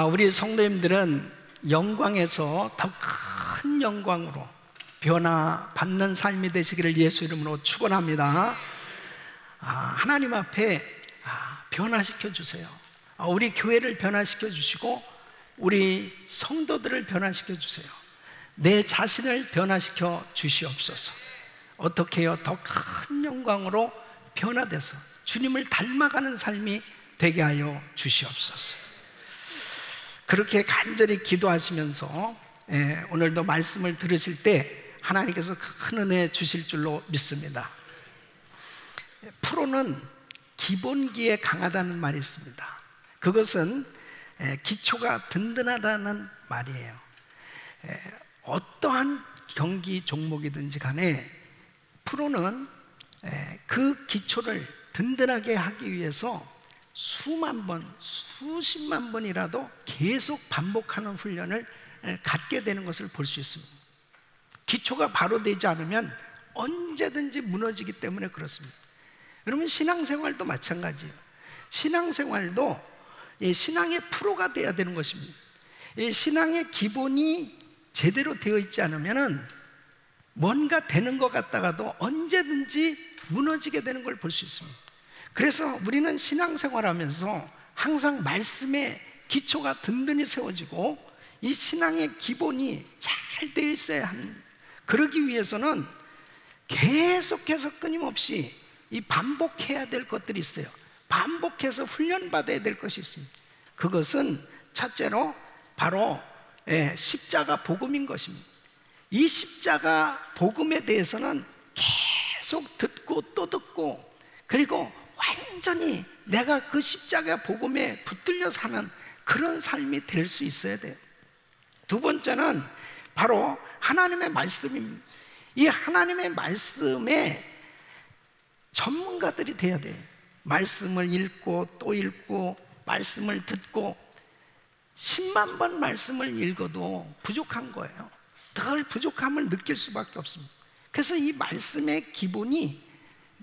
우리 성도님들은 영광에서 더 큰 영광으로 변화받는 삶이 되시기를 예수 이름으로 축원합니다. 하나님 앞에 변화시켜 주세요. 우리 교회를 변화시켜 주시고 우리 성도들을 변화시켜 주세요. 내 자신을 변화시켜 주시옵소서. 어떻게 해요? 더 큰 영광으로 변화돼서 주님을 닮아가는 삶이 되게 하여 주시옵소서. 그렇게 간절히 기도하시면서 오늘도 말씀을 들으실 때 하나님께서 큰 은혜 주실 줄로 믿습니다. 프로는 기본기에 강하다는 말이 있습니다. 그것은 기초가 든든하다는 말이에요. 어떠한 경기 종목이든지 간에 프로는 그 기초를 든든하게 하기 위해서 수만 번, 수십만 번이라도 계속 반복하는 훈련을 갖게 되는 것을 볼 수 있습니다. 기초가 바로 되지 않으면 언제든지 무너지기 때문에 그렇습니다. 여러분, 신앙생활도 마찬가지예요. 신앙생활도 신앙의 프로가 되어야 되는 것입니다. 신앙의 기본이 제대로 되어 있지 않으면 뭔가 되는 것 같다가도 언제든지 무너지게 되는 걸 볼 수 있습니다. 그래서 우리는 신앙생활하면서 항상 말씀의 기초가 든든히 세워지고 이 신앙의 기본이 잘 되어 있어야 하는, 그러기 위해서는 계속해서 끊임없이 이 반복해야 될 것들이 있어요. 반복해서 훈련받아야 될 것이 있습니다. 그것은 첫째로 바로 십자가 복음인 것입니다. 이 십자가 복음에 대해서는 계속 듣고 또 듣고, 그리고 완전히 내가 그 십자가 복음에 붙들려 사는 그런 삶이 될 수 있어야 돼요. 두 번째는 바로 하나님의 말씀입니다. 이 하나님의 말씀에 전문가들이 돼야 돼요. 말씀을 읽고 또 읽고 말씀을 듣고 10만 번 말씀을 읽어도 부족한 거예요. 늘 부족함을 느낄 수밖에 없습니다. 그래서 이 말씀의 기본이,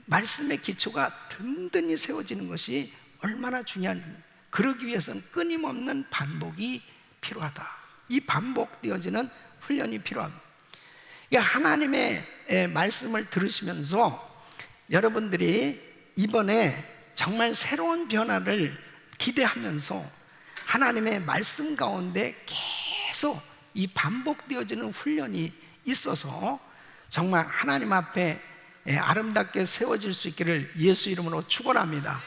말씀의 기초가 든든히 세워지는 것이 얼마나 중요한지, 그러기 위해서는 끊임없는 반복이 필요하다. 이 반복되어지는 훈련이 필요합니다. 그러니까 하나님의 말씀을 들으시면서 여러분들이 이번에 정말 새로운 변화를 기대하면서 하나님의 말씀 가운데 계속 이 반복되어지는 훈련이 있어서 정말 하나님 앞에 아름답게 세워질 수 있기를 예수 이름으로 축원합니다.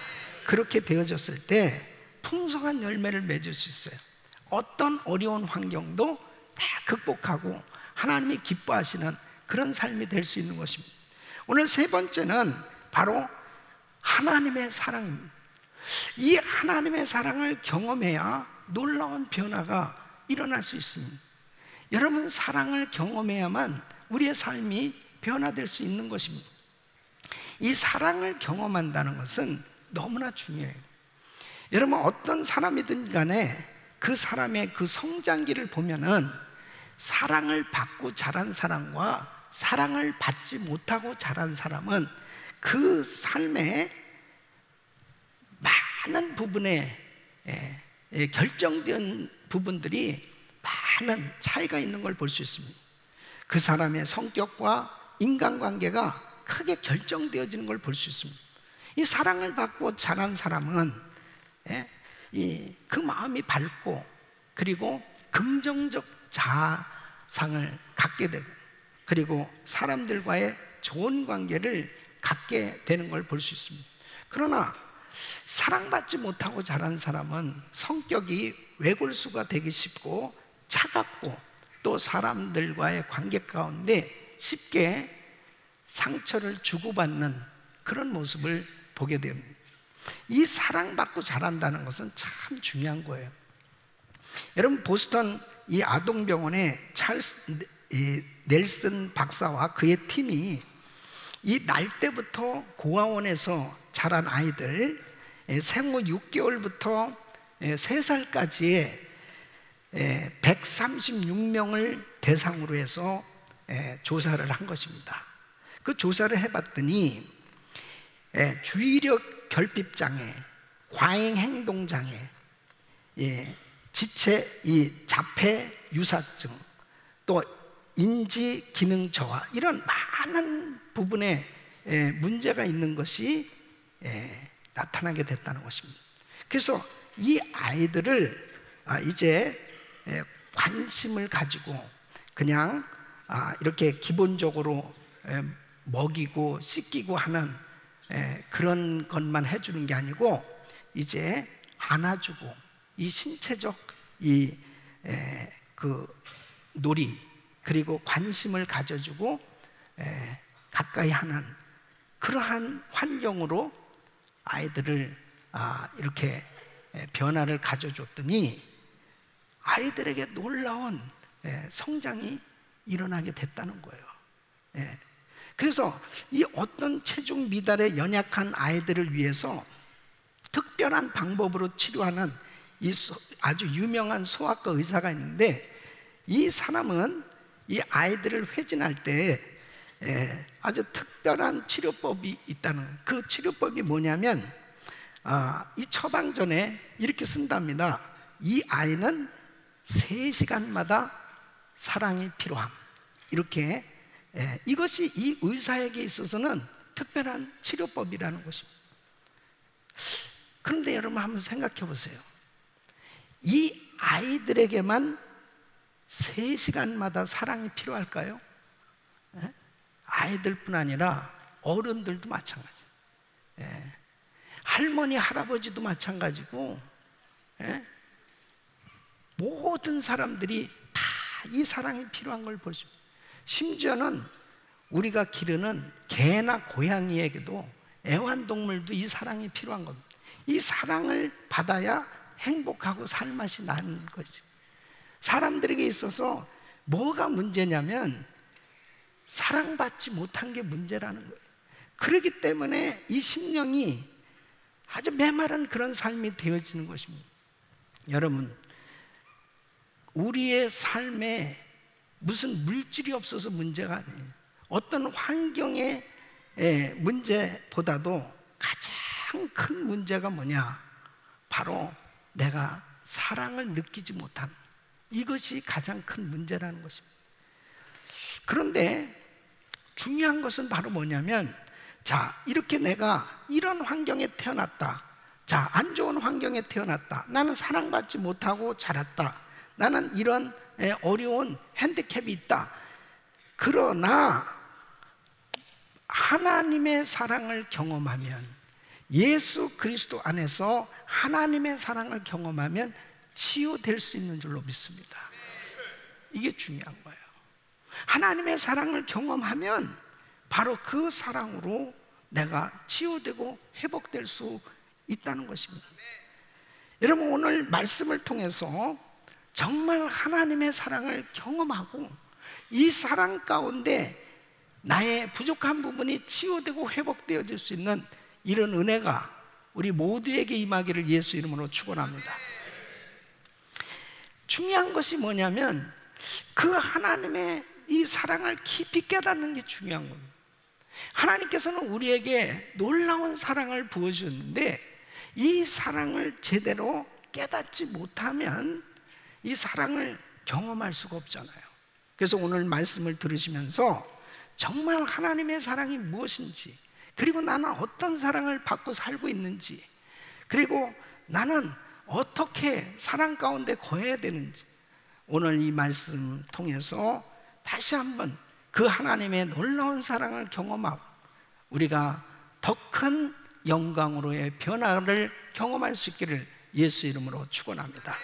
그렇게 되어졌을 때 풍성한 열매를 맺을 수 있어요. 어떤 어려운 환경도 다 극복하고 하나님이 기뻐하시는 그런 삶이 될 수 있는 것입니다. 오늘 세 번째는 바로 하나님의 사랑입니다. 이 하나님의 사랑을 경험해야 놀라운 변화가 일어날 수 있습니다. 여러분, 사랑을 경험해야만 우리의 삶이 변화될 수 있는 것입니다. 이 사랑을 경험한다는 것은 너무나 중요해요. 여러분, 어떤 사람이든 간에 그 사람의 그 성장기를 보면은 사랑을 받고 자란 사람과 사랑을 받지 못하고 자란 사람은 그 삶의 많은 부분에 결정된 부분들이 많은 차이가 있는 걸 볼 수 있습니다. 그 사람의 성격과 인간관계가 크게 결정되어지는 걸 볼 수 있습니다. 이 사랑을 받고 자란 사람은 그 마음이 밝고, 그리고 긍정적 자상을 갖게 되고, 그리고 사람들과의 좋은 관계를 갖게 되는 걸 볼 수 있습니다. 그러나 사랑받지 못하고 자란 사람은 성격이 외골수가 되기 쉽고 차갑고, 또 사람들과의 관계 가운데 쉽게 상처를 주고받는 그런 모습을 보게 됩니다. 이 사랑받고 자란다는 것은 참 중요한 거예요. 여러분, 보스턴 이 아동병원의 넬슨 박사와 그의 팀이 이 날 때부터 고아원에서 자란 아이들, 생후 6개월부터 3살까지의 136명을 대상으로 해서 조사를 한 것입니다. 그 조사를 해봤더니 주의력 결핍장애, 과잉행동장애, 지체 이 자폐 유사증, 또 인지 기능 저하, 이런 많은 부분에 문제가 있는 것이 나타나게 됐다는 것입니다. 그래서 이 아이들을 이제 관심을 가지고 그냥 이렇게 기본적으로 먹이고 씻기고 하는 그런 것만 해주는 게 아니고 이제 안아주고 이 신체적 그 놀이, 그리고 관심을 가져주고 가까이 하는 그러한 환경으로 아이들을 이렇게 변화를 가져줬더니 아이들에게 놀라운 성장이 일어나게 됐다는 거예요. 그래서 이 어떤 체중 미달에 연약한 아이들을 위해서 특별한 방법으로 치료하는 이 아주 유명한 소아과 의사가 있는데, 이 사람은 이 아이들을 회진할 때 아주 특별한 치료법이 있다는, 그 치료법이 뭐냐면 이 처방 전에 이렇게 쓴답니다. 이 아이는 3시간마다 사랑이 필요함. 이렇게 이것이 이 의사에게 있어서는 특별한 치료법이라는 것입니다. 그런데 여러분 한번 생각해 보세요. 이 아이들에게만 3시간마다 사랑이 필요할까요? 아이들뿐 아니라 어른들도 마찬가지. 할머니, 할아버지도 마찬가지고, 모든 사람들이 다 이 사랑이 필요한 걸 보십니다. 심지어는 우리가 기르는 개나 고양이에게도, 애완동물도 이 사랑이 필요한 겁니다. 이 사랑을 받아야 행복하고 살맛이 나는 거지. 사람들에게 있어서 뭐가 문제냐면 사랑받지 못한 게 문제라는 거예요. 그렇기 때문에 이 심령이 아주 메마른 그런 삶이 되어지는 것입니다. 여러분, 우리의 삶에 무슨 물질이 없어서 문제가 아니에요. 어떤 환경의 문제보다도 가장 큰 문제가 뭐냐? 바로 내가 사랑을 느끼지 못하는, 이것이 가장 큰 문제라는 것입니다. 그런데 중요한 것은 바로 뭐냐면, 자, 이렇게 내가 이런 환경에 태어났다. 자, 안 좋은 환경에 태어났다. 나는 사랑받지 못하고 자랐다. 나는 이런 어려운 핸디캡이 있다. 그러나 하나님의 사랑을 경험하면, 예수 그리스도 안에서 하나님의 사랑을 경험하면 치유될 수 있는 줄로 믿습니다. 이게 중요한 거예요. 하나님의 사랑을 경험하면 바로 그 사랑으로 내가 치유되고 회복될 수 있다는 것입니다. 여러분, 오늘 말씀을 통해서 정말 하나님의 사랑을 경험하고 이 사랑 가운데 나의 부족한 부분이 치유되고 회복되어질 수 있는 이런 은혜가 우리 모두에게 임하기를 예수 이름으로 축원합니다. 중요한 것이 뭐냐면 그 하나님의 이 사랑을 깊이 깨닫는 게 중요한 겁니다. 하나님께서는 우리에게 놀라운 사랑을 부어주셨는데 이 사랑을 제대로 깨닫지 못하면 이 사랑을 경험할 수가 없잖아요. 그래서 오늘 말씀을 들으시면서 정말 하나님의 사랑이 무엇인지, 그리고 나는 어떤 사랑을 받고 살고 있는지, 그리고 나는 어떻게 사랑 가운데 거해야 되는지, 오늘 이 말씀 통해서 다시 한번 그 하나님의 놀라운 사랑을 경험하고 우리가 더 큰 영광으로의 변화를 경험할 수 있기를 예수 이름으로 축원합니다.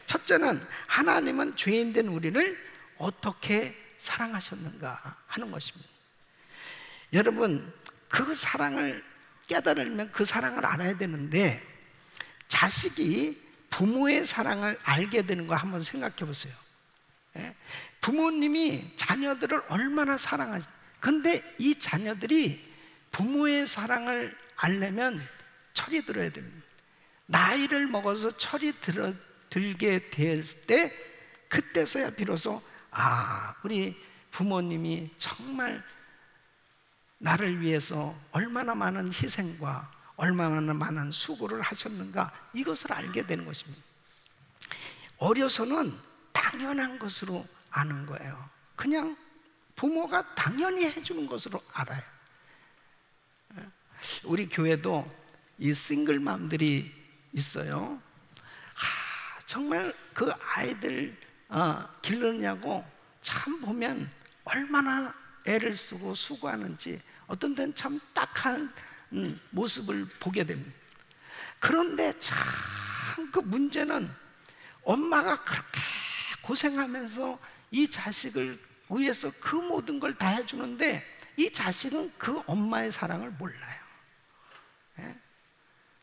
첫째는 하나님은 죄인된 우리를 어떻게 사랑하셨는가 하는 것입니다. 여러분, 그 사랑을 깨달으면 그 사랑을 알아야 되는데, 자식이 부모의 사랑을 알게 되는 거 한번 생각해 보세요. 부모님이 자녀들을 얼마나 사랑하지. 근데 이 자녀들이 부모의 사랑을 알려면 철이 들어야 됩니다. 나이를 먹어서 철이 들게 됐을 때, 그때서야 비로소 우리 부모님이 정말 나를 위해서 얼마나 많은 희생과 얼마나 많은 수고를 하셨는가, 이것을 알게 되는 것입니다. 어려서는 당연한 것으로 아는 거예요. 그냥 부모가 당연히 해주는 것으로 알아요. 우리 교회도 이 싱글맘들이 있어요. 정말 그 아이들 기르느냐고 참 보면 얼마나 애를 쓰고 수고하는지 어떤 데는 참 딱한 모습을 보게 됩니다. 그런데 참 그 문제는 엄마가 그렇게 고생하면서 이 자식을 위해서 그 모든 걸 다 해주는데 이 자식은 그 엄마의 사랑을 몰라요. 예?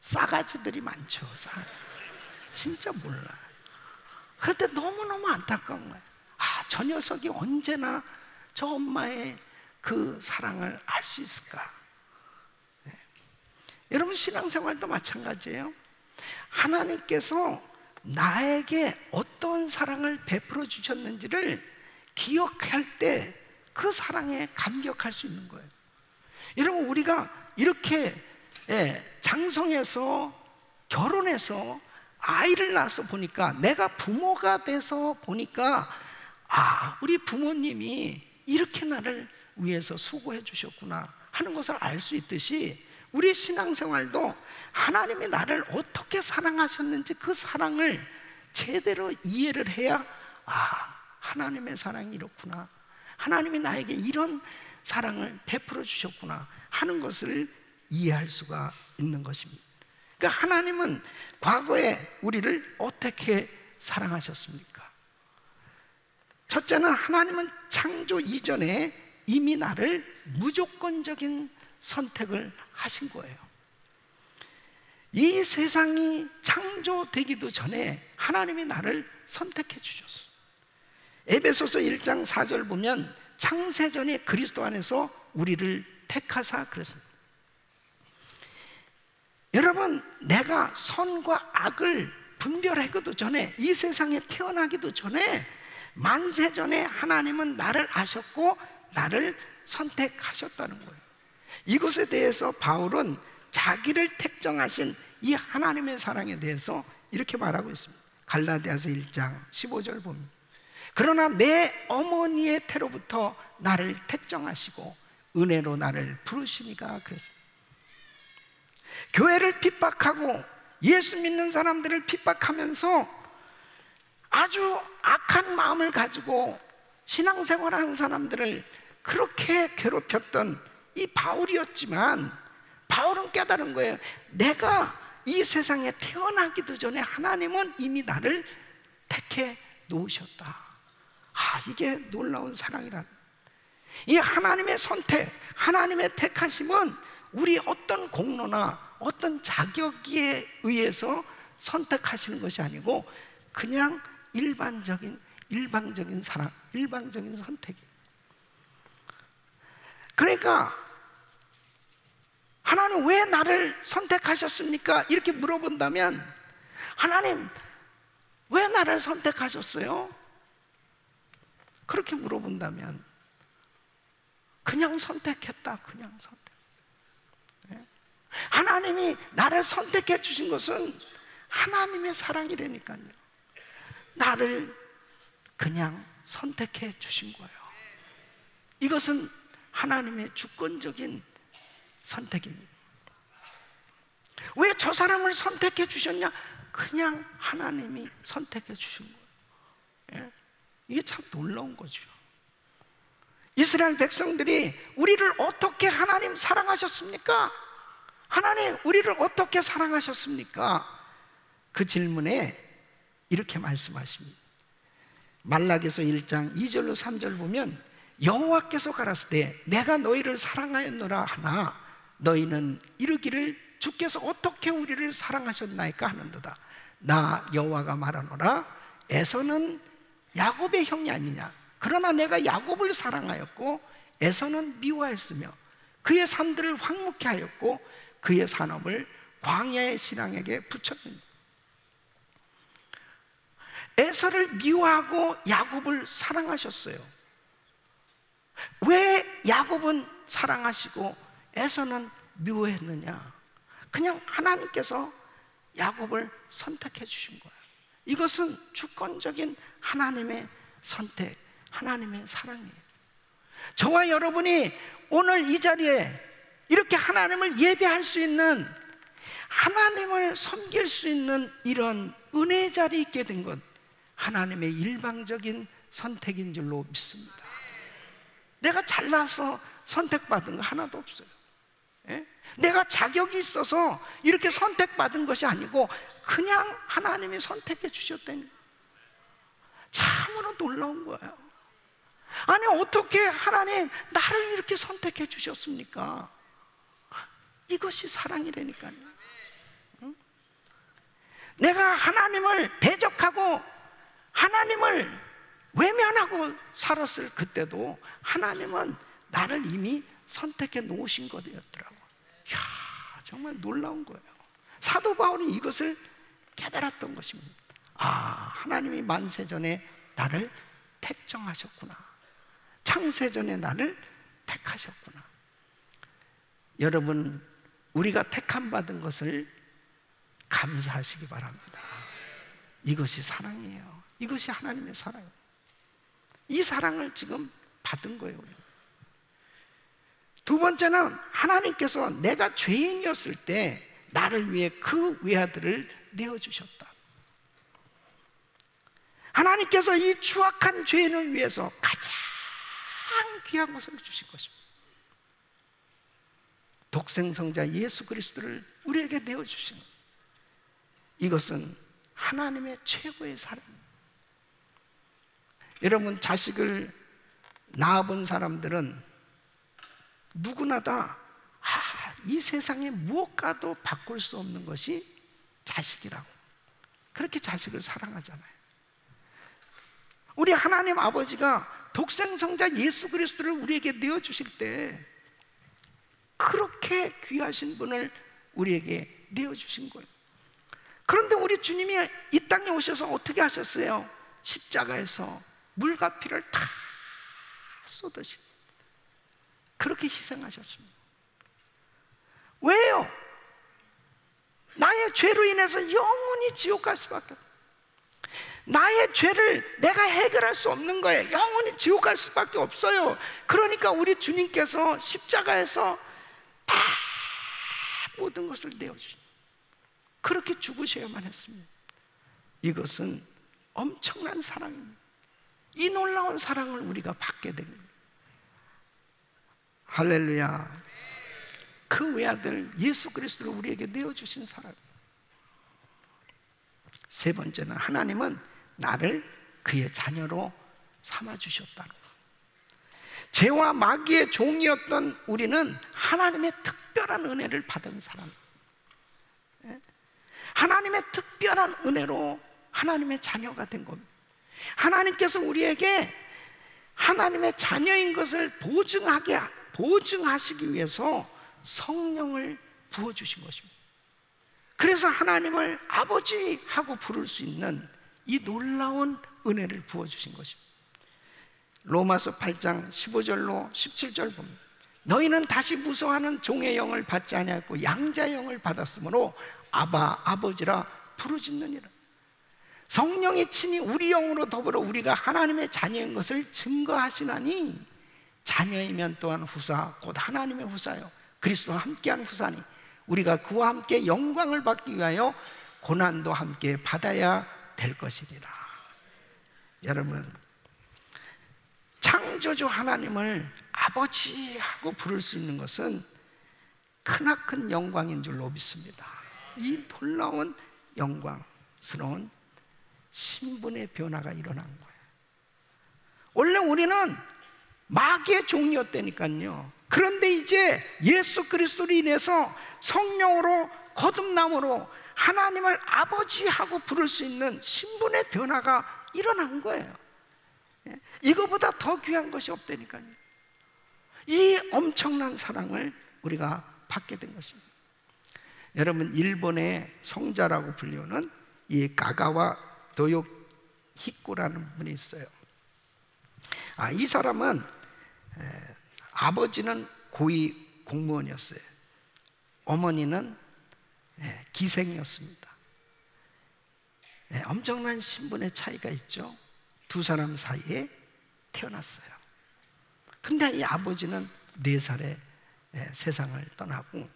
싸가지들이 많죠. 진짜 몰라요. 그런데 너무너무 안타까운 거예요. 저 녀석이 언제나 저 엄마의 그 사랑을 알 수 있을까? 네. 여러분 신앙생활도 마찬가지예요. 하나님께서 나에게 어떤 사랑을 베풀어 주셨는지를 기억할 때 그 사랑에 감격할 수 있는 거예요. 여러분 우리가 이렇게 장성해서 결혼해서 아이를 낳아서 보니까, 내가 부모가 돼서 보니까 우리 부모님이 이렇게 나를 위해서 수고해 주셨구나 하는 것을 알 수 있듯이, 우리 신앙생활도 하나님이 나를 어떻게 사랑하셨는지 그 사랑을 제대로 이해를 해야 하나님의 사랑이 이렇구나, 하나님이 나에게 이런 사랑을 베풀어 주셨구나 하는 것을 이해할 수가 있는 것입니다. 그러니까 하나님은 과거에 우리를 어떻게 사랑하셨습니까? 첫째는 하나님은 창조 이전에 이미 나를 무조건적인 선택을 하신 거예요. 이 세상이 창조되기도 전에 하나님이 나를 선택해 주셨어요. 에베소서 1장 4절 보면 창세전에 그리스도 안에서 우리를 택하사 그랬습니다. 여러분, 내가 선과 악을 분별하기도 전에, 이 세상에 태어나기도 전에 만세전에 하나님은 나를 아셨고 나를 선택하셨다는 거예요. 이것에 대해서 바울은 자기를 택정하신 이 하나님의 사랑에 대해서 이렇게 말하고 있습니다. 갈라디아서 1장 15절 보면, 그러나 내 어머니의 태로부터 나를 택정하시고 은혜로 나를 부르시니가 그랬습니다. 교회를 핍박하고 예수 믿는 사람들을 핍박하면서 아주 악한 마음을 가지고 신앙생활하는 사람들을 그렇게 괴롭혔던 이 바울이었지만, 바울은 깨달은 거예요. 내가 이 세상에 태어나기도 전에 하나님은 이미 나를 택해 놓으셨다. 이게 놀라운 사랑이라는, 이 하나님의 선택, 하나님의 택하심은 우리 어떤 공로나 어떤 자격에 의해서 선택하시는 것이 아니고 그냥 일방적인 사랑, 일방적인 선택이에요. 그러니까 하나님 왜 나를 선택하셨습니까? 이렇게 물어본다면, 하나님 왜 나를 선택하셨어요? 그렇게 물어본다면 그냥 선택했다, 그냥 선택. 하나님이 나를 선택해 주신 것은 하나님의 사랑이라니까요. 나를 그냥 선택해 주신 거예요. 이것은 하나님의 주권적인 선택입니다. 왜 저 사람을 선택해 주셨냐? 그냥 하나님이 선택해 주신 거예요. 이게 참 놀라운 거죠. 이스라엘 백성들이 우리를 어떻게 하나님 사랑하셨습니까? 하나님 우리를 어떻게 사랑하셨습니까? 그 질문에 이렇게 말씀하십니다. 말라기서 1장 2절로 3절 보면, 여호와께서 가라사대 내가 너희를 사랑하였노라 하나 너희는 이르기를 주께서 어떻게 우리를 사랑하셨나이까 하는도다. 나 여호와가 말하노라 에서는 야곱의 형이 아니냐. 그러나 내가 야곱을 사랑하였고 에서는 미워했으며 그의 산들을 황무케 하였고 그의 산업을 광야의 신앙에게 붙였느니라. 에서를 미워하고 야곱을 사랑하셨어요. 왜 야곱은 사랑하시고 에서는 미워했느냐? 그냥 하나님께서 야곱을 선택해 주신 거예요. 이것은 주권적인 하나님의 선택, 하나님의 사랑이에요. 저와 여러분이 오늘 이 자리에 이렇게 하나님을 예배할 수 있는, 하나님을 섬길 수 있는 이런 은혜의 자리에 있게 된 것, 하나님의 일방적인 선택인 줄로 믿습니다. 내가 잘나서 선택받은 거 하나도 없어요. 예? 내가 자격이 있어서 이렇게 선택받은 것이 아니고 그냥 하나님이 선택해 주셨다니, 참으로 놀라운 거예요. 아니, 어떻게 하나님 나를 이렇게 선택해 주셨습니까? 이것이 사랑이라니까요. 응? 내가 하나님을 대적하고 하나님을 외면하고 살았을 그때도 하나님은 나를 이미 선택해 놓으신 거였더라고요. 이야, 정말 놀라운 거예요. 사도 바울이 이것을 깨달았던 것입니다. 아, 하나님이 만세전에 나를 택정하셨구나. 창세전에 나를 택하셨구나. 여러분, 우리가 택함 받은 것을 감사하시기 바랍니다. 이것이 사랑이에요. 이것이 하나님의 사랑이에요. 이 사랑을 지금 받은 거예요, 우리는. 두 번째는 하나님께서 내가 죄인이었을 때 나를 위해 그 외아들을 내어주셨다. 하나님께서 이 추악한 죄인을 위해서 가장 귀한 것을 주신 것입니다. 독생성자 예수 그리스도를 우리에게 내어주신 것. 이것은 하나님의 최고의 사랑입니다. 여러분, 자식을 낳아본 사람들은 누구나 다 이 세상에 무엇과도 바꿀 수 없는 것이 자식이라고, 그렇게 자식을 사랑하잖아요. 우리 하나님 아버지가 독생성자 예수 그리스도를 우리에게 내어주실 때 그렇게 귀하신 분을 우리에게 내어주신 거예요. 그런데 우리 주님이 이 땅에 오셔서 어떻게 하셨어요? 십자가에서 물과 피를 다 쏟으신, 그렇게 희생하셨습니다. 왜요? 나의 죄로 인해서 영원히 지옥 갈 수밖에 없어요. 나의 죄를 내가 해결할 수 없는 거예요. 영원히 지옥 갈 수밖에 없어요. 그러니까 우리 주님께서 십자가에서 다 모든 것을 내어주신, 그렇게 죽으셔야만 했습니다. 이것은 엄청난 사랑입니다. 이 놀라운 사랑을 우리가 받게 됩니다. 할렐루야. 그 외아들 예수 그리스도를 우리에게 내어주신 사랑. 세 번째는 하나님은 나를 그의 자녀로 삼아주셨다는 것. 죄와 마귀의 종이었던 우리는 하나님의 특별한 은혜를 받은 사람, 하나님의 특별한 은혜로 하나님의 자녀가 된 겁니다. 하나님께서 우리에게 하나님의 자녀인 것을 보증하시기 위해서 성령을 부어주신 것입니다. 그래서 하나님을 아버지 하고 부를 수 있는 이 놀라운 은혜를 부어주신 것입니다. 로마서 8장 15절로 17절 보면, 너희는 다시 무서워하는 종의 영을 받지 아니하고 양자의 영을 받았으므로 아바, 아버지라 부르짖느니라. 성령이 친히 우리 영으로 더불어 우리가 하나님의 자녀인 것을 증거하시나니, 자녀이면 또한 후사 곧 하나님의 후사요 그리스도와 함께한 후사니 우리가 그와 함께 영광을 받기 위하여 고난도 함께 받아야 될 것이니라. 여러분, 창조주 하나님을 아버지하고 부를 수 있는 것은 크나큰 영광인 줄로 믿습니다. 이 놀라운 영광스러운 신분의 변화가 일어난 거예요. 원래 우리는 마귀의 종이었다니까요. 그런데 이제 예수 그리스도로 인해서 성령으로 거듭남으로 하나님을 아버지하고 부를 수 있는 신분의 변화가 일어난 거예요. 이거보다 더 귀한 것이 없다니까요. 이 엄청난 사랑을 우리가 받게 된 것입니다. 여러분, 일본의 성자라고 불리우는 이 가가와 도요 히코라는 분이 있어요. 이 사람은 아버지는 고위 공무원이었어요. 어머니는 기생이었습니다. 엄청난 신분의 차이가 있죠. 두 사람 사이에 태어났어요. 근데 이 아버지는 4살에 세상을 떠나고,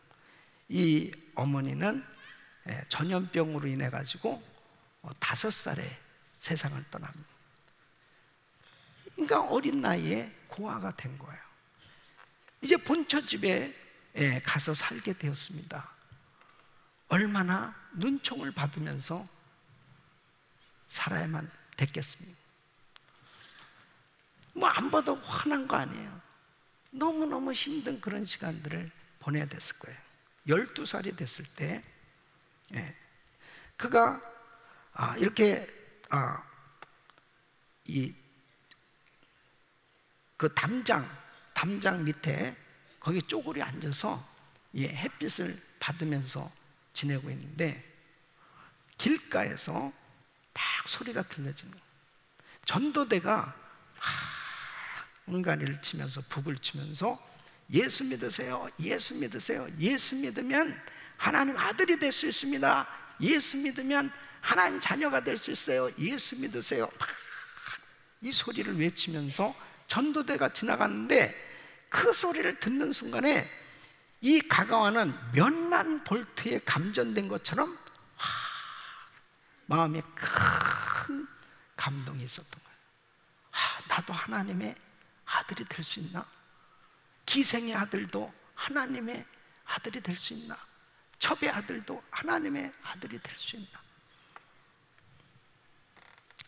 이 어머니는 전염병으로 인해 가지고 5살에 세상을 떠납니다. 그러니까 어린 나이에 고아가 된 거예요. 이제 본처 집에 가서 살게 되었습니다. 얼마나 눈총을 받으면서 살아야만 됐겠습니까? 뭐 안 봐도 화난 거 아니에요. 너무너무 힘든 그런 시간들을 보내야 됐을 거예요. 12살이 됐을 때 그가 이렇게 그 담장 밑에 거기 쪼그려 앉아서 햇빛을 받으면서 지내고 있는데, 길가에서 막 소리가 들려지는 거예요. 전도대가 웅가리를 치면서 북을 치면서 예수 믿으세요, 예수 믿으세요, 예수 믿으면 하나님 아들이 될 수 있습니다, 예수 믿으면 하나님 자녀가 될 수 있어요, 예수 믿으세요, 막 이 소리를 외치면서 전도대가 지나갔는데, 그 소리를 듣는 순간에 이 가가와는 몇만 볼트에 감전된 것처럼 마음에 큰 감동이 있었던 거예요. 나도 하나님의 아들이 될 수 있나? 기생의 아들도 하나님의 아들이 될 수 있나? 첩의 아들도 하나님의 아들이 될 수 있나?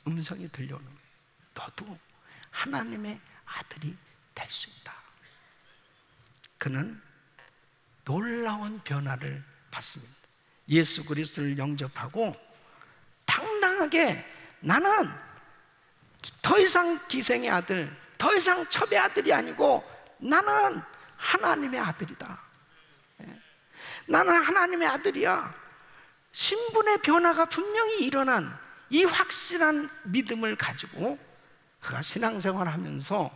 음성이 들려오는 거예요. 너도 하나님의 아들이 될 수 있다. 그는 놀라운 변화를 받습니다. 예수 그리스도를 영접하고 당당하게, 나는 더 이상 기생의 아들, 더 이상 첩의 아들이 아니고 나는 하나님의 아들이다. 나는 하나님의 아들이야. 신분의 변화가 분명히 일어난 이 확실한 믿음을 가지고 그가 신앙생활을 하면서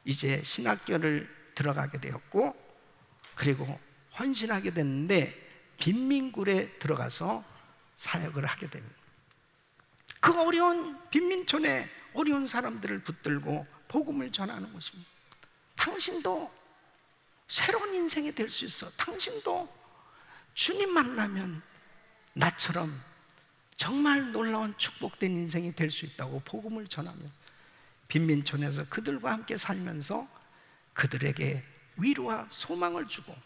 이제 신학교를 들어가게 되었고, 그리고 헌신하게 됐는데 빈민굴에 들어가서 사역을 하게 됩니다. 그 어려운 빈민촌에 어려운 사람들을 붙들고 복음을 전하는 것입니다. 당신도 새로운 인생이 될 수 있어. 당신도 주님 만나면 나처럼 정말 놀라운 축복된 인생이 될 수 있다고 복음을 전하며 빈민촌에서 그들과 함께 살면서 그들에게 위로와 소망을 주고,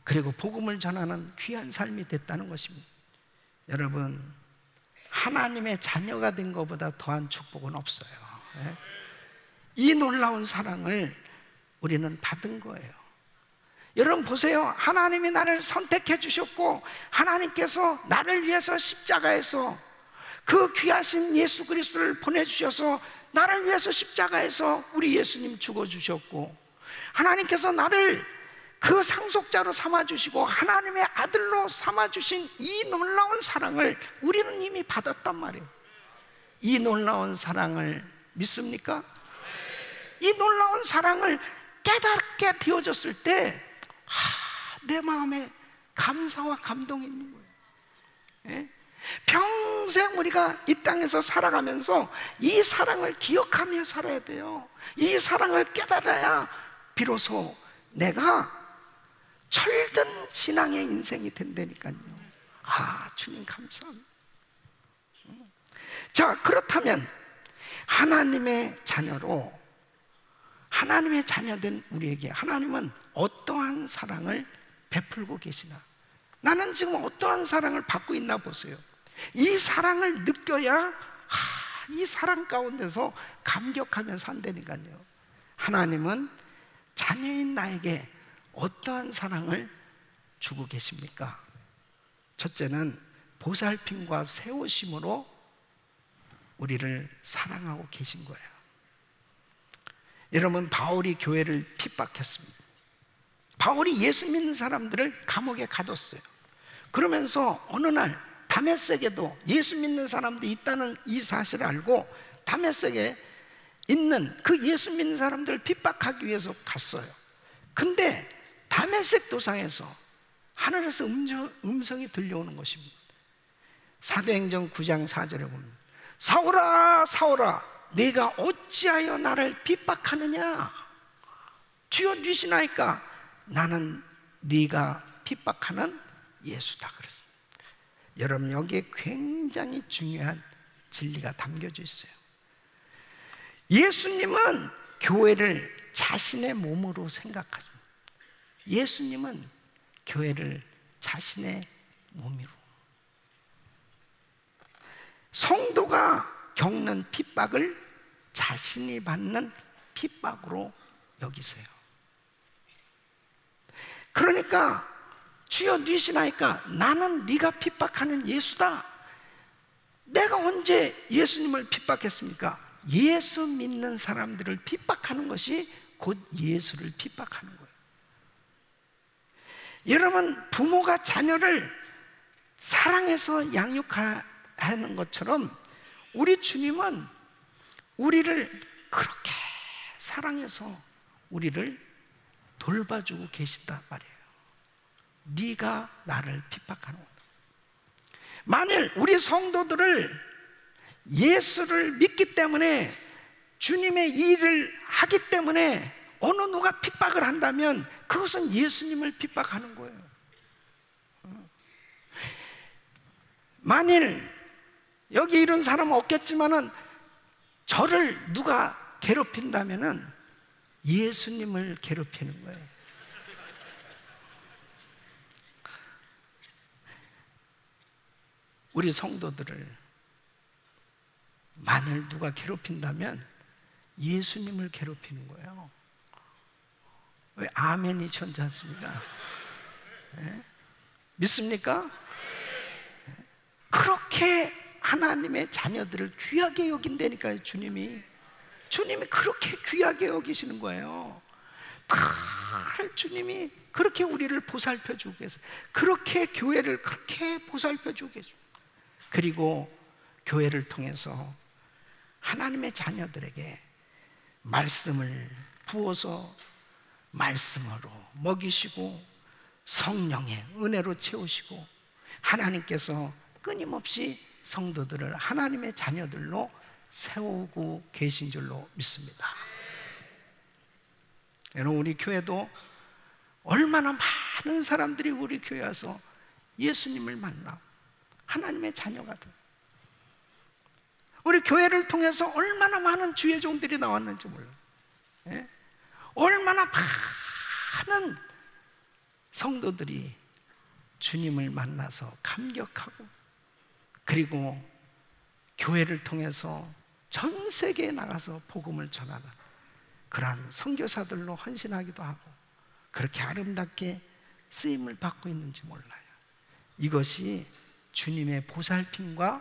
그리고 복음을 전하는 귀한 삶이 됐다는 것입니다. 여러분, 하나님의 자녀가 된 것보다 더한 축복은 없어요. 이 놀라운 사랑을 우리는 받은 거예요. 여러분 보세요. 하나님이 나를 선택해 주셨고, 하나님께서 나를 위해서 십자가에서 그 귀하신 예수 그리스도를 보내주셔서 나를 위해서 십자가에서 우리 예수님 죽어주셨고, 하나님께서 나를 그 상속자로 삼아주시고 하나님의 아들로 삼아주신 이 놀라운 사랑을 우리는 이미 받았단 말이에요. 이 놀라운 사랑을 믿습니까? 이 놀라운 사랑을 깨닫게 되어졌을 때 내 마음에 감사와 감동이 있는 거예요. 평생 우리가 이 땅에서 살아가면서 이 사랑을 기억하며 살아야 돼요. 이 사랑을 깨달아야 비로소 내가 철든 신앙의 인생이 된다니까요. 주님 감사합니다. 자, 그렇다면 하나님의 자녀로, 하나님의 자녀된 우리에게 하나님은 어떠한 사랑을 베풀고 계시나? 나는 지금 어떠한 사랑을 받고 있나 보세요. 이 사랑을 느껴야 이 사랑 가운데서 감격하며 산다니까요. 하나님은 자녀인 나에게 어떠한 사랑을 주고 계십니까? 첫째는 보살핌과 세우심으로 우리를 사랑하고 계신 거예요. 여러분, 바울이 교회를 핍박했습니다. 바울이 예수 믿는 사람들을 감옥에 가뒀어요. 그러면서 어느 날 다메섹에도 예수 믿는 사람들이 있다는 이 사실을 알고 다메섹에 있는 그 예수 믿는 사람들을 핍박하기 위해서 갔어요. 근데 다메섹 도상에서 하늘에서 음성이 들려오는 것입니다. 사도행전 9장 4절에 보면 사울아 사울아 네가 어찌하여 나를 핍박하느냐? 주여 누구시나이까? 나는 네가 핍박하는 예수다 그랬습니다. 여러분, 여기에 굉장히 중요한 진리가 담겨져 있어요. 예수님은 교회를 자신의 몸으로 생각하십니다. 예수님은 교회를 자신의 몸으로, 성도가 겪는 핍박을 자신이 받는 핍박으로 여기세요. 그러니까 주여 누구시나이까? 나는 네가 핍박하는 예수다. 내가 언제 예수님을 핍박했습니까? 예수 믿는 사람들을 핍박하는 것이 곧 예수를 핍박하는 거예요. 여러분, 부모가 자녀를 사랑해서 양육하는 것처럼 우리 주님은 우리를 그렇게 사랑해서 우리를 돌봐주고 계시단 말이에요. 네가 나를 핍박하는 거다. 만일 우리 성도들을 예수를 믿기 때문에, 주님의 일을 하기 때문에 어느 누가 핍박을 한다면 그것은 예수님을 핍박하는 거예요. 만일 여기 이런 사람은 없겠지만은 저를 누가 괴롭힌다면은 예수님을 괴롭히는 거예요. 우리 성도들을 만일 누가 괴롭힌다면 예수님을 괴롭히는 거예요. 왜 아멘이 천지 않습니까? 네? 믿습니까? 네? 그렇게 하나님의 자녀들을 귀하게 여긴다니까요. 주님이 그렇게 귀하게 여기시는 거예요. 주님이 그렇게 우리를 보살펴 주고 계세요. 그렇게 교회를 그렇게 보살펴 주고 계세요. 그리고 교회를 통해서 하나님의 자녀들에게 말씀을 부어서 말씀으로 먹이시고 성령의 은혜로 채우시고, 하나님께서 끊임없이 성도들을 하나님의 자녀들로 세우고 계신 줄로 믿습니다. 여러분, 우리 교회도 얼마나 많은 사람들이 우리 교회에 와서 예수님을 만나고 하나님의 자녀가 돼. 우리 교회를 통해서 얼마나 많은 주의 종들이 나왔는지 몰라요. 예? 얼마나 많은 성도들이 주님을 만나서 감격하고, 그리고 교회를 통해서 전 세계에 나가서 복음을 전하는 그러한 선교사들로 헌신하기도 하고, 그렇게 아름답게 쓰임을 받고 있는지 몰라요. 이것이 주님의 보살핌과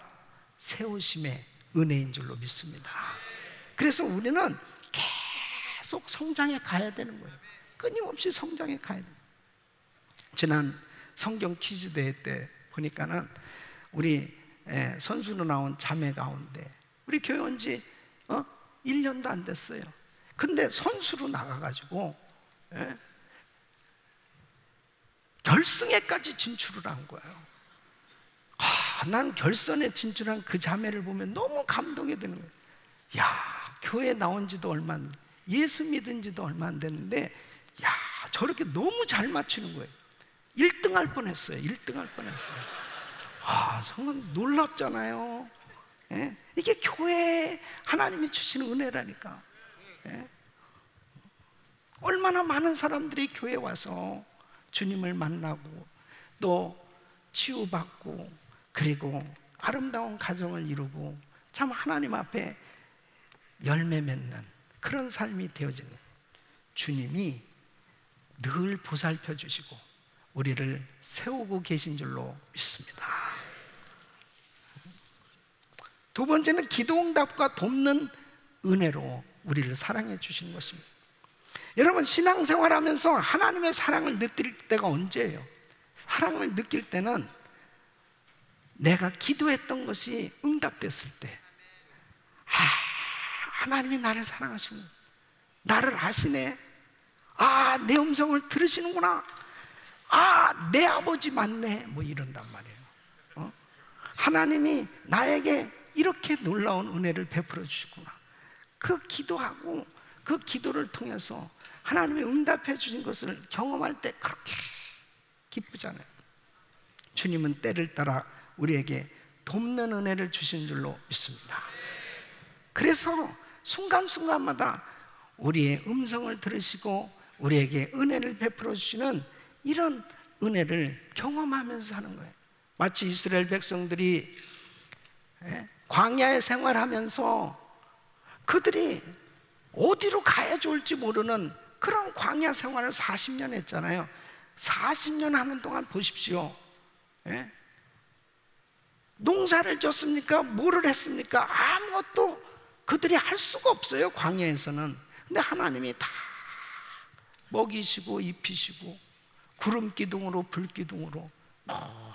세우심의 은혜인 줄로 믿습니다. 그래서 우리는 계속 성장해 가야 되는 거예요. 끊임없이 성장해 가야 돼요. 지난 성경 퀴즈 대회 때 보니까는 우리 선수로 나온 자매 가운데, 우리 교회 온 지 1년도 안 됐어요. 근데 선수로 나가가지고 결승에까지 진출을 한 거예요. 난 결선에 진출한 그 자매를 보면 너무 감동이 되는 거예요. 야, 교회 나온 지도 얼마 안, 예수 믿은 지도 얼마 안 됐는데, 야, 저렇게 너무 잘 맞추는 거예요. 1등 할 뻔했어요. 1등 할 뻔했어요. 정말 놀랍잖아요. 예? 이게 교회에 하나님이 주시는 은혜라니까. 예? 얼마나 많은 사람들이 교회에 와서 주님을 만나고 또 치유받고, 그리고 아름다운 가정을 이루고 참 하나님 앞에 열매 맺는 그런 삶이 되어지는, 주님이 늘 보살펴 주시고 우리를 세우고 계신 줄로 믿습니다. 두 번째는 기도응답과 돕는 은혜로 우리를 사랑해 주시는 것입니다. 여러분, 신앙생활하면서 하나님의 사랑을 느낄 때가 언제예요? 사랑을 느낄 때는 내가 기도했던 것이 응답됐을 때, 하나님이 나를 사랑하시는, 나를 아시네, 내 음성을 들으시는구나, 내 아버지 맞네, 뭐 이런단 말이에요. 하나님이 나에게 이렇게 놀라운 은혜를 베풀어 주시구나. 그 기도하고 그 기도를 통해서 하나님이 응답해 주신 것을 경험할 때 그렇게 기쁘잖아요. 주님은 때를 따라 우리에게 돕는 은혜를 주신 줄로 믿습니다. 그래서 순간순간마다 우리의 음성을 들으시고 우리에게 은혜를 베풀어 주시는 이런 은혜를 경험하면서 하는 거예요. 마치 이스라엘 백성들이 광야에 생활하면서 그들이 어디로 가야 좋을지 모르는 그런 광야 생활을 40년 했잖아요. 40년 하는 동안 보십시오. 농사를 졌습니까? 뭐를 했습니까? 아무것도 그들이 할 수가 없어요, 광야에서는. 근데 하나님이 다 먹이시고 입히시고 구름 기둥으로 불 기둥으로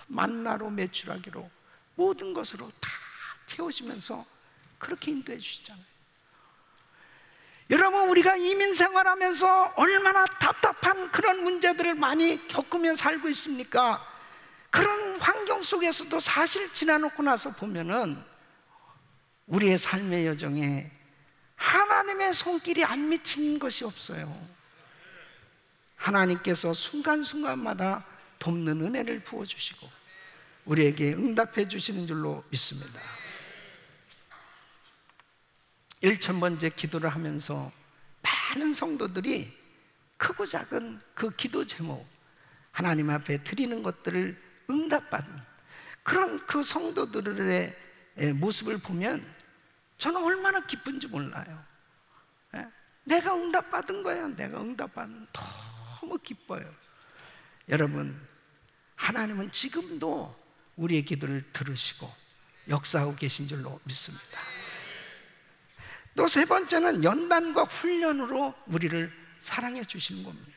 만나로 매출하기로 모든 것으로 다 채우시면서 그렇게 인도해 주시잖아요. 여러분, 우리가 이민 생활하면서 얼마나 답답한 그런 문제들을 많이 겪으며 살고 있습니까? 그런 환경 속에서도 사실 지나놓고 나서 보면은 우리의 삶의 여정에 하나님의 손길이 안 미친 것이 없어요. 하나님께서 순간순간마다 돕는 은혜를 부어주시고 우리에게 응답해 주시는 줄로 믿습니다. 1000번째 기도를 하면서 많은 성도들이 크고 작은 그 기도 제목, 하나님 앞에 드리는 것들을 응답받는 그런 그 성도들의 모습을 보면 저는 얼마나 기쁜지 몰라요. 내가 응답받은 거예요. 내가 응답받은 너무 기뻐요. 여러분, 하나님은 지금도 우리의 기도를 들으시고 역사하고 계신 줄로 믿습니다. 또 세 번째는 연단과 훈련으로 우리를 사랑해 주시는 겁니다.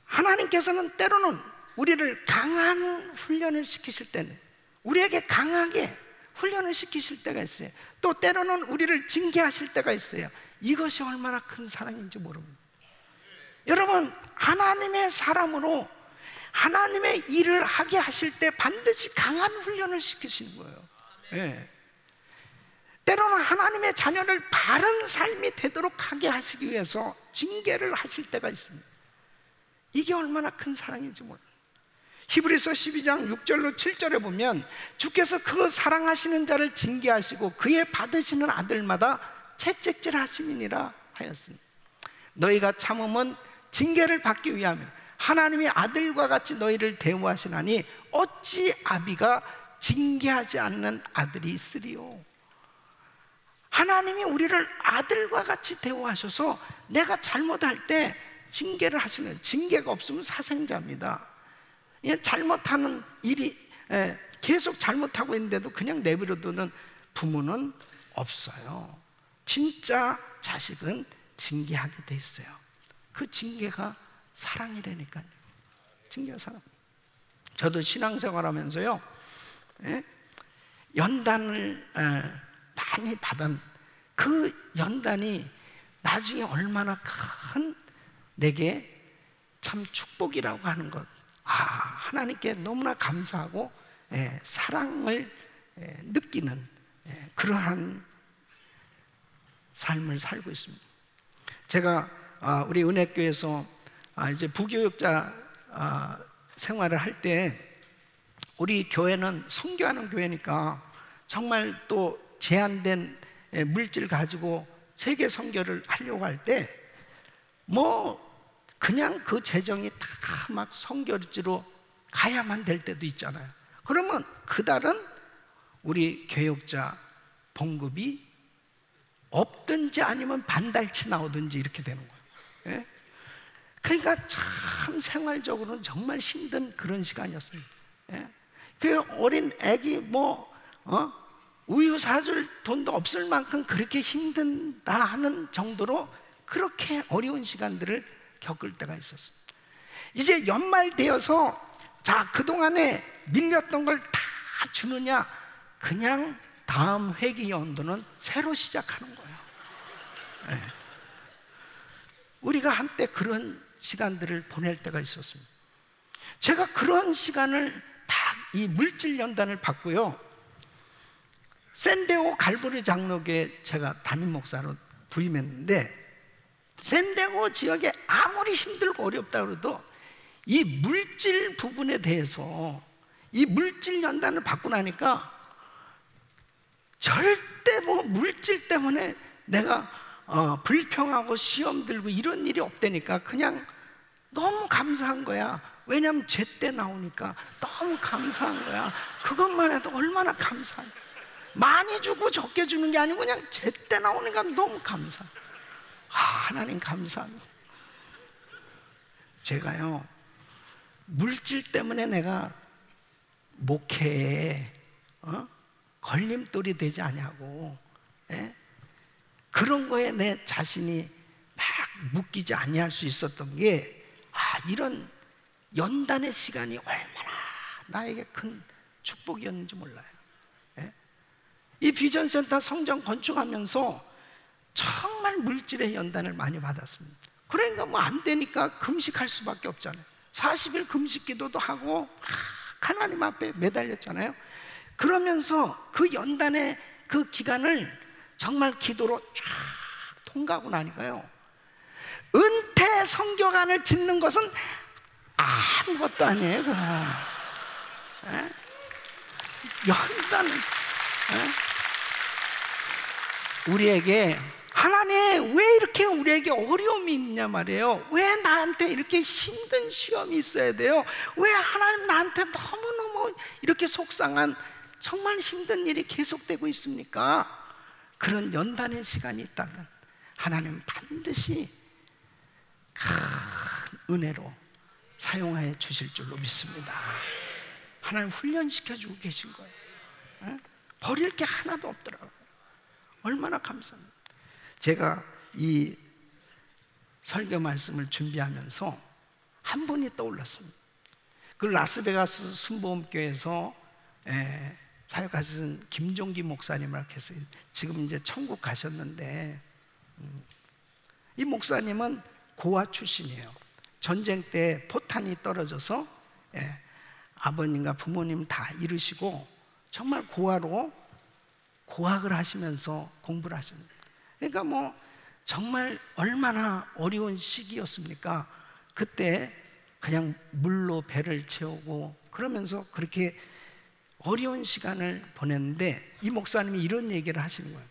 하나님께서는 때로는 우리를 강한 훈련을 시키실 때는 우리에게 강하게 훈련을 시키실 때가 있어요. 또 때로는 우리를 징계하실 때가 있어요. 이것이 얼마나 큰 사랑인지 모릅니다. 여러분, 하나님의 사람으로 하나님의 일을 하게 하실 때 반드시 강한 훈련을 시키시는 거예요. 네. 때로는 하나님의 자녀를 바른 삶이 되도록 하게 하시기 위해서 징계를 하실 때가 있습니다. 이게 얼마나 큰 사랑인지 몰라요. 히브리서 12장 6절로 7절에 보면 주께서 그 사랑하시는 자를 징계하시고 그의 받으시는 아들마다 채찍질 하심이니라 하였습니다. 너희가 참음은 징계를 받기 위함이라. 하나님이 아들과 같이 너희를 대우하시나니 어찌 아비가 징계하지 않는 아들이 있으리요. 하나님이 우리를 아들과 같이 대우하셔서 내가 잘못할 때 징계를 하시는, 징계가 없으면 사생자입니다. 잘못하는 일이 계속 잘못하고 있는데도 그냥 내버려두는 부모는 없어요. 진짜 자식은 징계하게 돼 있어요. 그 징계가 사랑이라니까요. 징계가 사랑. 저도 신앙생활하면서요, 연단을 많이 받은 그 연단이 나중에 얼마나 큰 내게 참 축복이라고 하는 것, 하나님께 너무나 감사하고 사랑을 느끼는 그러한 삶을 살고 있습니다. 제가 우리 은혜교회에서 이제 부교육자 생활을 할 때 우리 교회는 선교하는 교회니까 정말 또 제한된 물질 가지고 세계 선교를 하려고 할 때 뭐 그냥 그 재정이 다 막 선교지로 가야만 될 때도 있잖아요. 그러면 그달은 우리 교육자 봉급이 없든지 아니면 반달치 나오든지 이렇게 되는 거예요. 그러니까 참 생활적으로는 정말 힘든 그런 시간이었습니다. 그 어린 애기 우유 사줄 돈도 없을 만큼 그렇게 힘든다 하는 정도로 그렇게 어려운 시간들을 겪을 때가 있었습니다. 이제 연말 되어서 자, 그동안에 밀렸던 걸 다 주느냐, 그냥 다음 회기 연도는 새로 시작하는 거예요. 우리가 한때 그런 시간들을 보낼 때가 있었습니다. 제가 그런 시간을 다 이 물질 연단을 받고요, 샌디에고 갈보리 장로교에 제가 담임 목사로 부임했는데, 샌디에고 지역에 아무리 힘들고 어렵다 그래도 이 물질 부분에 대해서, 이 물질 연단을 받고 나니까 절대 뭐 물질 때문에 내가 불평하고 시험 들고 이런 일이 없다니까 그냥 너무 감사한 거야. 왜냐하면 제때 나오니까 너무 감사한 거야. 그것만 해도 얼마나 감사해. 많이 주고 적게 주는 게 아니고 그냥 제때 나오니까 너무 감사. 하나님 감사합니다. 제가요, 물질 때문에 내가 목회에 걸림돌이 되지 않냐고, 그런 거에 내 자신이 막 묶이지 아니할 수 있었던 게, 이런 연단의 시간이 얼마나 나에게 큰 축복이었는지 몰라요. 이 비전센터 성전 건축하면서 정말 물질의 연단을 많이 받았습니다. 그러니까 뭐 안 되니까 금식할 수밖에 없잖아요. 40일 금식 기도도 하고 하나님 앞에 매달렸잖아요. 그러면서 그 연단의 그 기간을 정말 기도로 쫙 통과하고 나니까요, 은퇴 성교관을 짓는 것은 아무것도 아니에요. 연단, 우리에게 하나님 왜 이렇게 우리에게 어려움이 있냐 말이에요. 왜 나한테 이렇게 힘든 시험이 있어야 돼요? 왜 하나님 나한테 너무너무 이렇게 속상한 정말 힘든 일이 계속되고 있습니까? 그런 연단의 시간이 있다면 하나님 반드시 큰 은혜로 사용하여 주실 줄로 믿습니다. 하나님 훈련시켜주고 계신 거예요. 버릴 게 하나도 없더라고요. 얼마나 감사합니다. 제가 이 설교 말씀을 준비하면서 한 분이 떠올랐습니다. 그 라스베가스 순복음교회에서 사역하시는 김종기 목사님을 했어요. 지금 이제 천국 가셨는데, 이 목사님은 고아 출신이에요. 전쟁 때 포탄이 떨어져서 아버님과 부모님 다 잃으시고 정말 고아로 고학을 하시면서 공부를 하십니다. 그러니까 뭐 정말 얼마나 어려운 시기였습니까? 그때 그냥 물로 배를 채우고 그러면서 그렇게 어려운 시간을 보냈는데, 이 목사님이 이런 얘기를 하시는 거예요.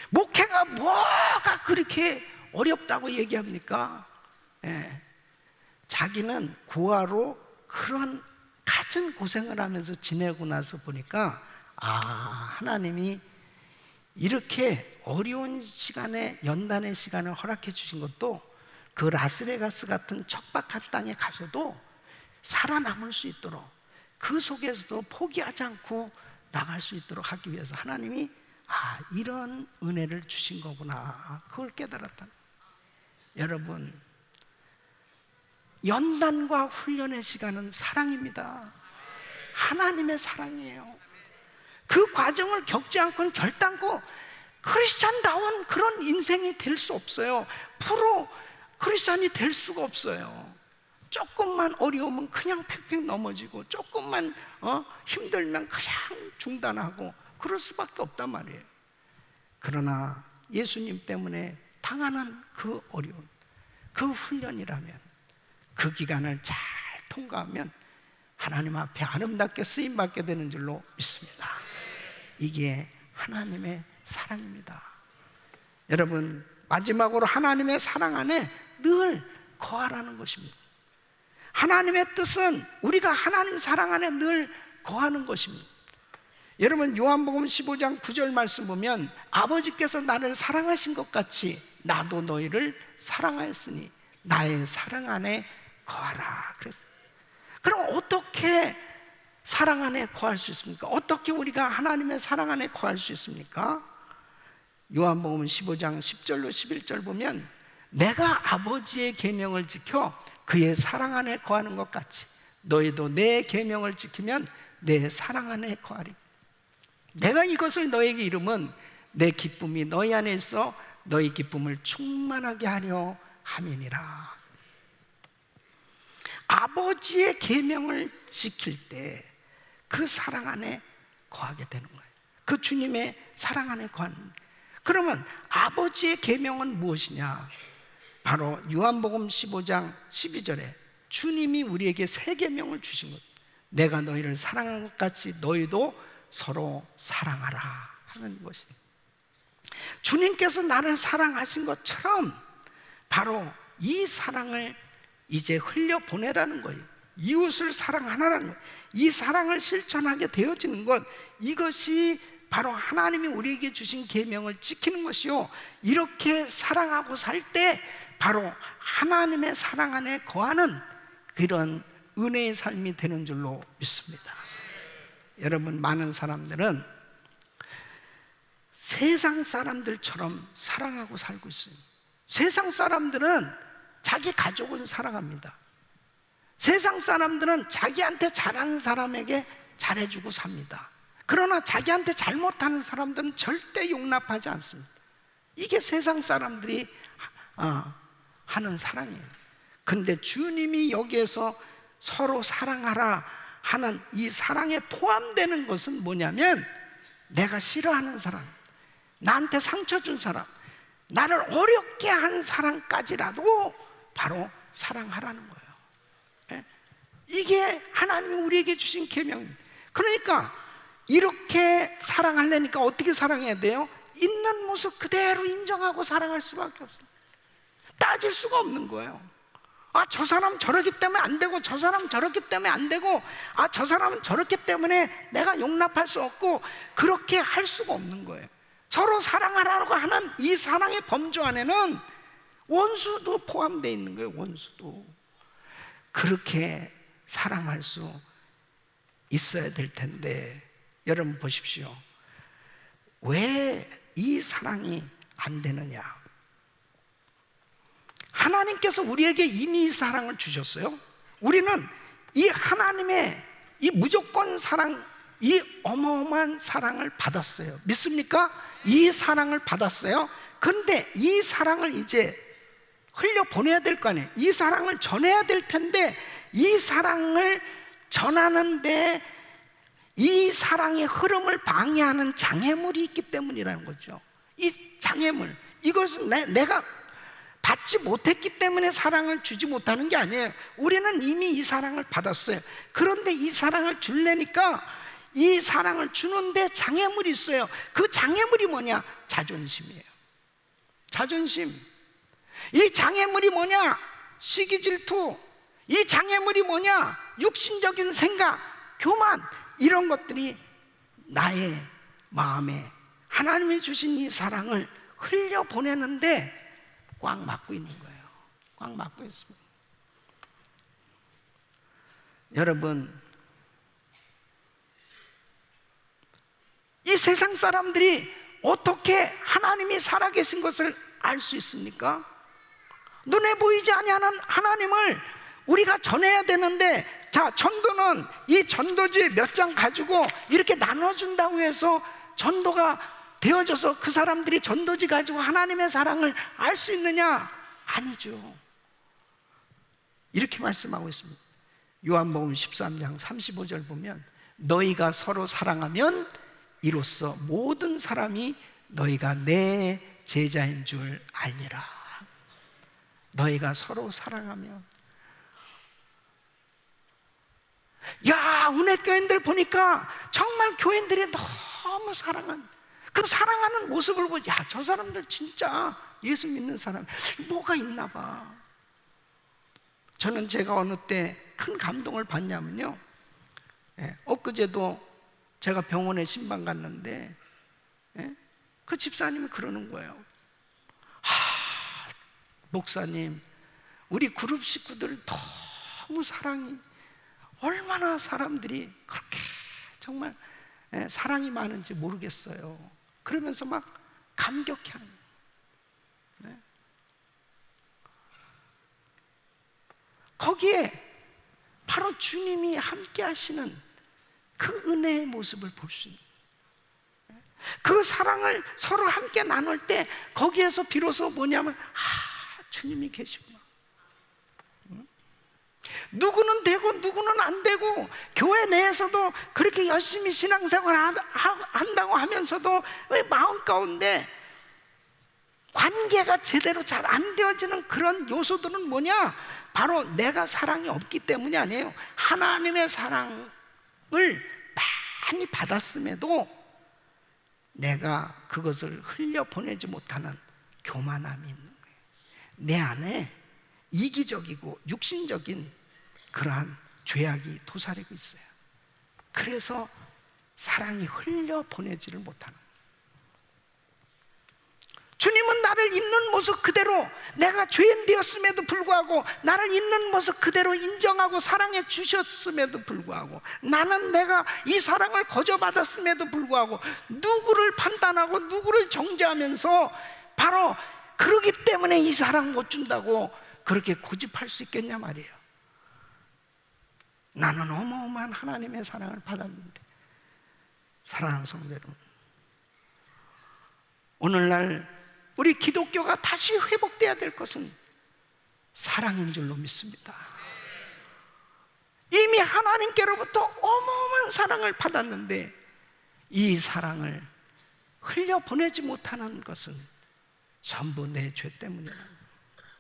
목회가 뭐가 그렇게 어렵다고 얘기합니까? 자기는 고아로 그런 갖은 고생을 하면서 지내고 나서 보니까 하나님이 이렇게 어려운 시간에 연단의 시간을 허락해 주신 것도 그 라스베가스 같은 척박한 땅에 가서도 살아남을 수 있도록, 그 속에서도 포기하지 않고 나갈 수 있도록 하기 위해서 하나님이 이런 은혜를 주신 거구나, 그걸 깨달았다. 여러분, 연단과 훈련의 시간은 사랑입니다. 하나님의 사랑이에요. 그 과정을 겪지 않고는 결단코 크리스찬다운 그런 인생이 될 수 없어요. 프로 크리스찬이 될 수가 없어요. 조금만 어려우면 그냥 팩팩 넘어지고, 조금만 힘들면 그냥 중단하고 그럴 수밖에 없단 말이에요. 그러나 예수님 때문에 당하는 그 어려움, 그 훈련이라면, 그 기간을 잘 통과하면 하나님 앞에 아름답게 쓰임받게 되는 줄로 믿습니다. 이게 하나님의 사랑입니다. 여러분, 마지막으로 하나님의 사랑 안에 늘 거하라는 것입니다. 하나님의 뜻은 우리가 하나님 사랑 안에 늘 거하는 것입니다. 여러분, 요한복음 15장 9절 말씀 보면 아버지께서 나를 사랑하신 것 같이 나도 너희를 사랑하였으니 나의 사랑 안에 거하라 그랬어요. 그럼 어떻게 사랑 안에 거할 수 있습니까? 어떻게 우리가 하나님의 사랑 안에 거할 수 있습니까? 요한복음 15장 10절로 11절 보면 내가 아버지의 계명을 지켜 그의 사랑 안에 거하는 것 같이 너희도 내 계명을 지키면 내 사랑 안에 거하리. 내가 이것을 너에게 이름은 내 기쁨이 너희 안에 있어 너희 기쁨을 충만하게 하려 함이니라. 아버지의 계명을 지킬 때 그 사랑 안에 거하게 되는 거예요. 그 주님의 사랑 안에 거하는. 그러면 아버지의 계명은 무엇이냐? 바로 요한복음 15장 12절에 주님이 우리에게 새 계명을 주신 것. 내가 너희를 사랑한 것 같이 너희도 서로 사랑하라 하는 것입니다. 주님께서 나를 사랑하신 것처럼 바로 이 사랑을 이제 흘려보내라는 거예요. 이웃을 사랑하라는 거예요. 이 사랑을 실천하게 되어지는 것, 이것이 바로 하나님이 우리에게 주신 계명을 지키는 것이요, 이렇게 사랑하고 살 때 바로 하나님의 사랑 안에 거하는 그런 은혜의 삶이 되는 줄로 믿습니다. 여러분, 많은 사람들은 세상 사람들처럼 사랑하고 살고 있어요. 세상 사람들은 자기 가족을 사랑합니다. 세상 사람들은 자기한테 잘하는 사람에게 잘해주고 삽니다. 그러나 자기한테 잘못하는 사람들은 절대 용납하지 않습니다. 이게 세상 사람들이 하는 사랑이에요. 근데 주님이 여기에서 서로 사랑하라 하는 이 사랑에 포함되는 것은 뭐냐면, 내가 싫어하는 사람, 나한테 상처 준 사람, 나를 어렵게 한 사람까지라도 바로 사랑하라는 거예요. 이게 하나님이 우리에게 주신 계명입니다. 그러니까 이렇게 사랑하려니까 어떻게 사랑해야 돼요? 있는 모습 그대로 인정하고 사랑할 수밖에 없어요. 따질 수가 없는 거예요. 저 사람 저러기 때문에 안 되고, 저 사람 저렇기 때문에 안 되고, 저 사람은 저렇기 때문에 내가 용납할 수 없고, 그렇게 할 수가 없는 거예요. 서로 사랑하라고 하는 이 사랑의 범주 안에는 원수도 포함되어 있는 거예요. 원수도. 그렇게 사랑할 수 있어야 될 텐데, 여러분 보십시오. 왜 이 사랑이 안 되느냐? 하나님께서 우리에게 이미 이 사랑을 주셨어요. 우리는 이 하나님의 이 무조건 사랑, 이 어마어마한 사랑을 받았어요. 믿습니까? 이 사랑을 받았어요. 그런데 이 사랑을 이제 흘려보내야 될 거 아니에요. 이 사랑을 전해야 될 텐데, 이 사랑을 전하는데 이 사랑의 흐름을 방해하는 장애물이 있기 때문이라는 거죠. 이 장애물, 이것은 내가 받지 못했기 때문에 사랑을 주지 못하는 게 아니에요. 우리는 이미 이 사랑을 받았어요. 그런데 이 사랑을 주려니까 이 사랑을 주는데 장애물이 있어요. 그 장애물이 뭐냐? 자존심이에요. 자존심. 이 장애물이 뭐냐? 시기 질투. 이 장애물이 뭐냐? 육신적인 생각, 교만. 이런 것들이 나의 마음에 하나님이 주신 이 사랑을 흘려보내는데 꽉 막고 있는 거예요. 꽉 막고 있습니다. 여러분, 이 세상 사람들이 어떻게 하나님이 살아계신 것을 알 수 있습니까? 눈에 보이지 아니하는 하나님을 우리가 전해야 되는데, 자, 전도는 이 전도지 몇 장 가지고 이렇게 나눠준다고 해서 전도가 되어져서 그 사람들이 전도지 가지고 하나님의 사랑을 알 수 있느냐? 아니죠. 이렇게 말씀하고 있습니다. 요한복음 13장 35절 보면, 너희가 서로 사랑하면 이로써 모든 사람이 너희가 내 제자인 줄 알리라. 너희가 서로 사랑하면. 야, 은혜교인들 보니까 정말 교인들이 너무 그 사랑하는 모습을 보고, 야, 저 사람들 진짜 예수 믿는 사람 뭐가 있나 봐. 저는 제가 어느 때 큰 감동을 받냐면요, 엊그제도 제가 병원에 신방 갔는데 그 집사님이 그러는 거예요. 목사님, 우리 그룹 식구들 너무 사랑이, 얼마나 사람들이 그렇게 정말 사랑이 많은지 모르겠어요. 그러면서 막 감격해하는 거예요. 거기에 바로 주님이 함께 하시는 그 은혜의 모습을 볼 수 있는, 그 사랑을 서로 함께 나눌 때 거기에서 비로소 뭐냐면, 주님이 계시구나. 누구는 되고 누구는 안 되고, 교회 내에서도 그렇게 열심히 신앙생활 한다고 하면서도 마음 가운데 관계가 제대로 잘 안 되어지는 그런 요소들은 뭐냐? 바로 내가 사랑이 없기 때문이 아니에요. 하나님의 사랑을 많이 받았음에도 내가 그것을 흘려보내지 못하는 교만함이 있는 거예요. 내 안에 이기적이고 육신적인 그러한 죄악이 도사리고 있어요. 그래서 사랑이 흘려보내지를 못하는 거예요. 주님은 나를 있는 모습 그대로, 내가 죄인 되었음에도 불구하고 나를 있는 모습 그대로 인정하고 사랑해 주셨음에도 불구하고, 나는 내가 이 사랑을 거저받았음에도 불구하고 누구를 판단하고 누구를 정죄하면서 바로 그러기 때문에 이 사랑 못 준다고 그렇게 고집할 수 있겠냐 말이에요. 나는 어마어마한 하나님의 사랑을 받았는데. 사랑하는 성도 여러분, 오늘날 우리 기독교가 다시 회복돼야 될 것은 사랑인 줄로 믿습니다. 이미 하나님께로부터 어마어마한 사랑을 받았는데 이 사랑을 흘려보내지 못하는 것은 전부 내 죄 때문이라는 거예요.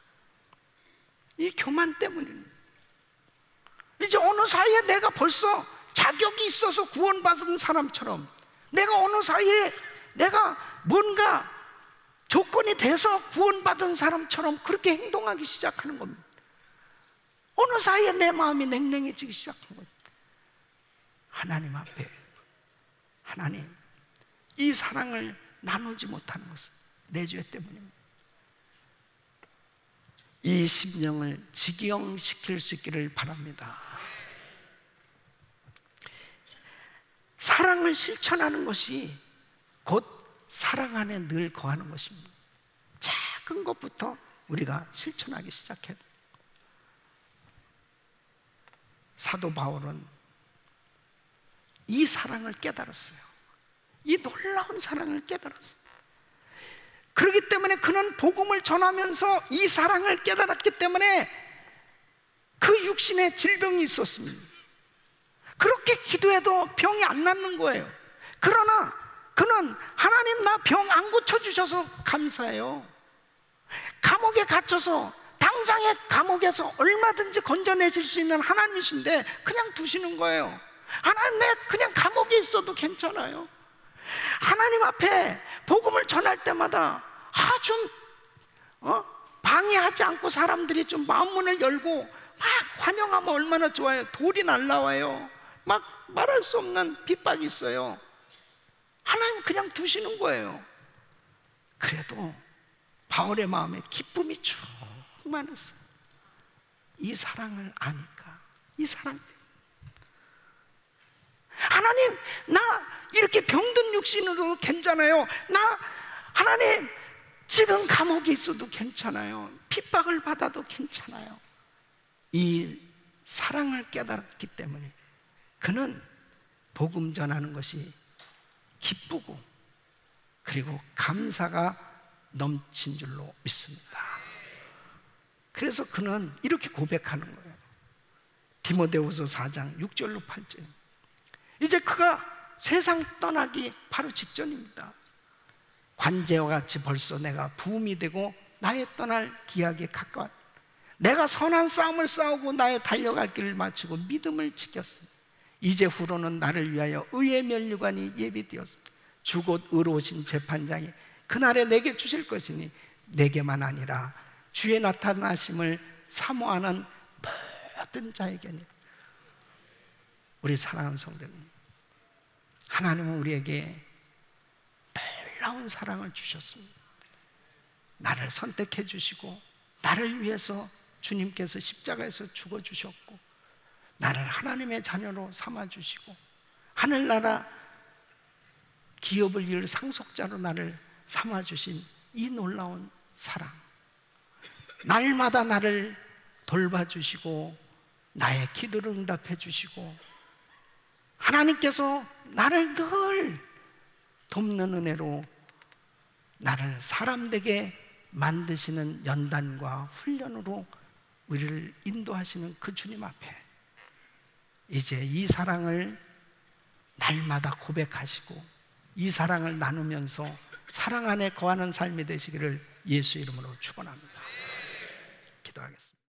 이 교만 때문입니다. 이제 어느 사이에 내가 벌써 자격이 있어서 구원받은 사람처럼, 내가 어느 사이에 내가 뭔가 조건이 돼서 구원받은 사람처럼 그렇게 행동하기 시작하는 겁니다. 어느 사이에 내 마음이 냉랭해지기 시작한 겁니다. 하나님 앞에, 하나님, 이 사랑을 나누지 못하는 것은 내 죄 때문입니다. 이 심령을 직영시킬 수 있기를 바랍니다. 사랑을 실천하는 것이 곧 사랑 안에 늘 거하는 것입니다. 작은 것부터 우리가 실천하기 시작해요. 사도 바울은 이 사랑을 깨달았어요. 이 놀라운 사랑을 깨달았어요. 그렇기 때문에 그는 복음을 전하면서 이 사랑을 깨달았기 때문에 그 육신에 질병이 있었습니다. 그렇게 기도해도 병이 안 낫는 거예요. 그러나 그는 하나님, 나 병 안 고쳐주셔서 감사해요. 감옥에 갇혀서, 당장의 감옥에서 얼마든지 건져내실 수 있는 하나님이신데 그냥 두시는 거예요. 하나님, 내 그냥 감옥에 있어도 괜찮아요. 하나님 앞에 복음을 전할 때마다 좀 방해하지 않고 사람들이 좀 마음문을 열고 막 환영하면 얼마나 좋아요. 돌이 날라와요. 막 말할 수 없는 핍박이 있어요. 하나님 그냥 두시는 거예요. 그래도 바울의 마음에 기쁨이 충만했어요. 이 사랑을 아니까, 이 사랑 때문에. 하나님, 나 이렇게 병든 육신으로도 괜찮아요. 나 하나님 지금 감옥에 있어도 괜찮아요. 핍박을 받아도 괜찮아요. 이 사랑을 깨달았기 때문에 그는 복음 전하는 것이 기쁘고 그리고 감사가 넘친 줄로 믿습니다. 그래서 그는 이렇게 고백하는 거예요. 디모데후서 4장 6절로 8절. 이제 그가 세상 떠나기 바로 직전입니다. 관제와 같이 벌써 내가 부음이 되고 나의 떠날 기약에 가까웠다. 내가 선한 싸움을 싸우고 나의 달려갈 길을 마치고 믿음을 지켰으니 이제 후로는 나를 위하여 의의 면류관이 예비되었습니다. 주 곧 의로우신 재판장이 그날에 내게 주실 것이니 내게만 아니라 주의 나타나심을 사모하는 모든 자에게니. 우리 사랑하는 성도님, 하나님은 우리에게 놀라운 사랑을 주셨습니다. 나를 선택해 주시고 나를 위해서 주님께서 십자가에서 죽어주셨고 나를 하나님의 자녀로 삼아주시고 하늘나라 기업을 이룰 상속자로 나를 삼아주신 이 놀라운 사랑, 날마다 나를 돌봐주시고 나의 기도를 응답해 주시고 하나님께서 나를 늘 돕는 은혜로 나를 사람 되게 만드시는 연단과 훈련으로 우리를 인도하시는 그 주님 앞에 이제 이 사랑을 날마다 고백하시고 이 사랑을 나누면서 사랑 안에 거하는 삶이 되시기를 예수 이름으로 축원합니다. 기도하겠습니다.